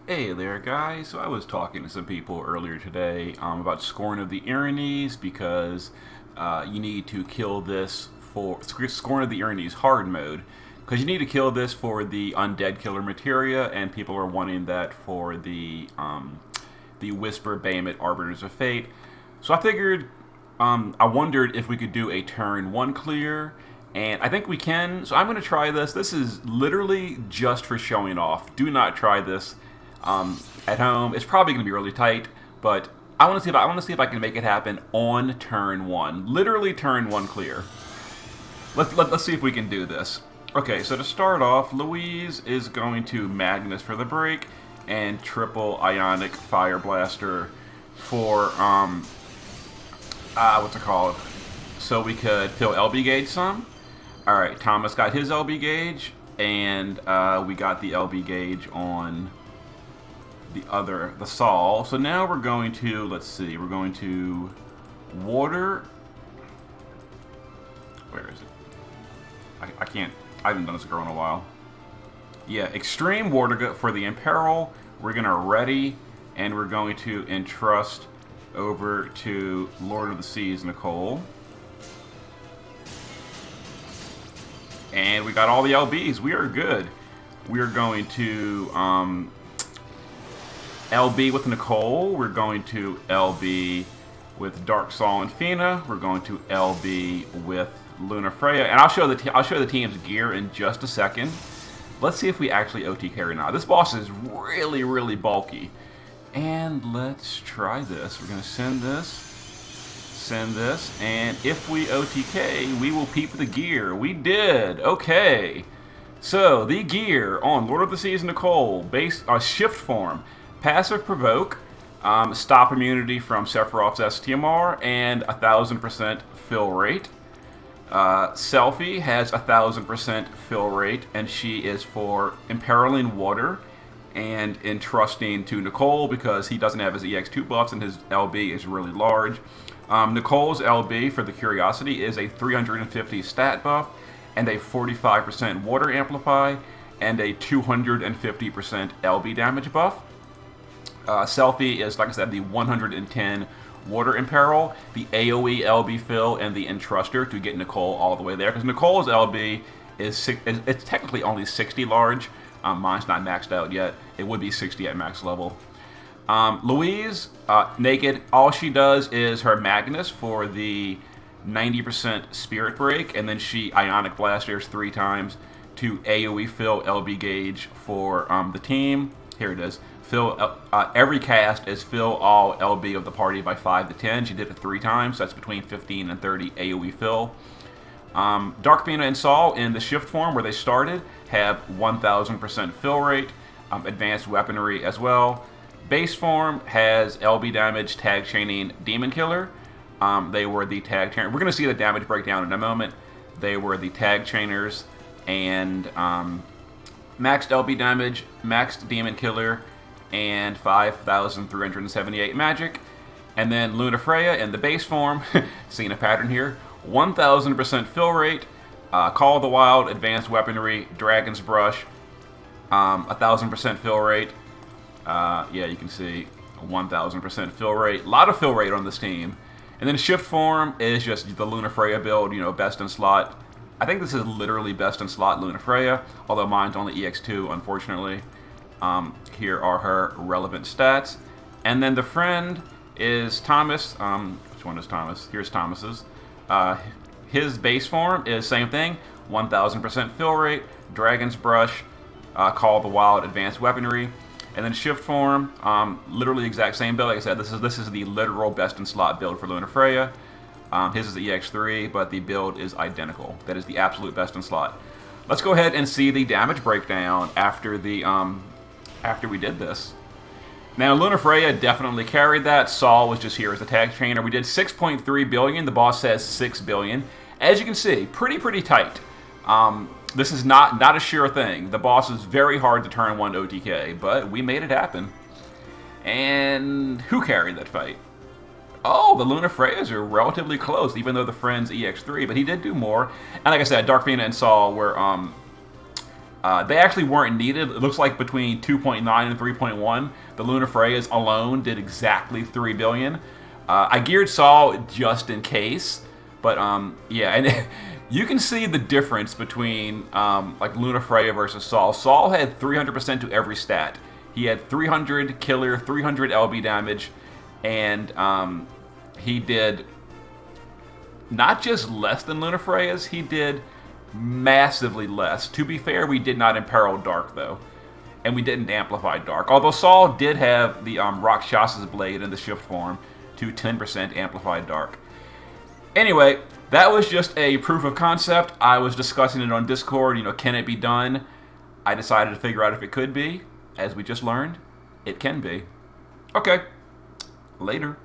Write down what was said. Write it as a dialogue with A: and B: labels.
A: Hey there, guys. So I was talking to some people earlier today about scoring of the Erinyes because you need to kill this for scoring of the Erinyes hard mode because you need to kill this for the undead killer materia, and people are wanting that for the Whisper Behemoth Arbiters of Fate. So I figured I wondered if we could do a turn one clear, and I think we can. So I'm going to try this. This is literally just for showing off. Do not try this at home. It's probably going to be really tight, but I want to see if I can make it happen on turn one. Literally turn one clear. Let's see if we can do this. Okay, so to start off, Louise is going to Magnus for the break and triple Ionic Fire Blaster for what's it called? So we could fill LB gauge some. All right, Thomas got his LB gauge, and we got the LB gauge on the Saul. So now we're going to, let's see, we're going to water. Where is it? I can't, I haven't done this girl in a while. Yeah, extreme water for the Imperil. We're going to ready, and we're going to entrust over to Lord of the Seas, Nicole. And we got all the LBs. We are good. We are going to LB with Nicole. We're going to LB with Dark Saul and Fina. We're going to LB with Luna Freya. And I'll show the team's gear in just a second. Let's see if we actually OT carry now. This boss is really, really bulky. And let's try this. We're going to send this, and if we OTK, we will peep the gear. We did. Okay. So, the gear on Lord of the Seas Nicole, base shift form, passive provoke, stop immunity from Sephiroth's STMR, and 1000% fill rate. Selfie has 1000% fill rate, and she is for imperiling water and entrusting to Nicole because he doesn't have his EX2 buffs and his LB is really large. Nicole's LB for the Curiosity is a 350 stat buff and a 45% water amplify and a 250% LB damage buff. Selfie is, like I said, the 110 water imperil, the AoE LB fill, and the entruster to get Nicole all the way there. Because Nicole's LB it's technically only 60 large. Mine's not maxed out yet. It would be 60 at max level. Louise, naked, all she does is her Magnus for the 90% Spirit Break, and then she Ionic Blasters 3 times to AoE fill LB gauge for the team. Here it is. Fill every cast is fill all LB of the party by 5 to 10. She did it 3 times, so that's between 15 and 30 AoE fill. Dark Fina and Saul in the shift form where they started have 1000% fill rate, advanced weaponry as well. Base form has LB damage, tag chaining, demon killer. They were the tag chainers. We're going to see the damage breakdown in a moment. They were the tag chainers and maxed LB damage, maxed demon killer, and 5,378 magic. And then Luna Freya in the base form, seeing a pattern here, 1000% fill rate, Call of the Wild, advanced weaponry, Dragon's Brush, 1000% fill rate. Yeah, you can see 1000% fill rate. A lot of fill rate on this team. And then shift form is just the Luna Freya build, best in slot. I think this is literally best in slot Luna Freya, although mine's only EX2, unfortunately. Here are her relevant stats. And then the friend is Thomas. Which one is Thomas? Here's Thomas's. His base form is same thing, 1000% fill rate, Dragon's Brush, Call of the Wild, advanced weaponry. And then shift form, literally exact same build. Like I said, this is the literal best in slot build for Luna Freya. His is the EX3, but the build is identical. That is the absolute best in slot. Let's go ahead and see the damage breakdown after we did this. Now, Luna Freya definitely carried that. Saul was just here as a tag trainer. We did 6.3 billion. The boss says 6 billion. As you can see, pretty tight. This is not a sure thing. The boss is very hard to turn 1 OTK, but we made it happen. And who carried that fight? Oh, the Luna Freyas are relatively close, even though the friend's EX3, but he did do more. And like I said, Dark Fina and Saul were They actually weren't needed. It looks like between 2.9 and 3.1, the Lunafreyas alone did exactly 3 billion. I geared Saul just in case, but yeah, and you can see the difference between like Lunafreya versus Saul. Saul had 300% to every stat. He had 300 killer, 300 LB damage, and he did not just less than Lunafreya's, he did massively less. To be fair, we did not imperil Dark, though. And we didn't amplify Dark. Although Saul did have the Rakshas's Blade in the shift form to 10% amplified Dark. Anyway, that was just a proof of concept. I was discussing it on Discord. You know, can it be done? I decided to figure out if it could be. As we just learned, it can be. Okay. Later.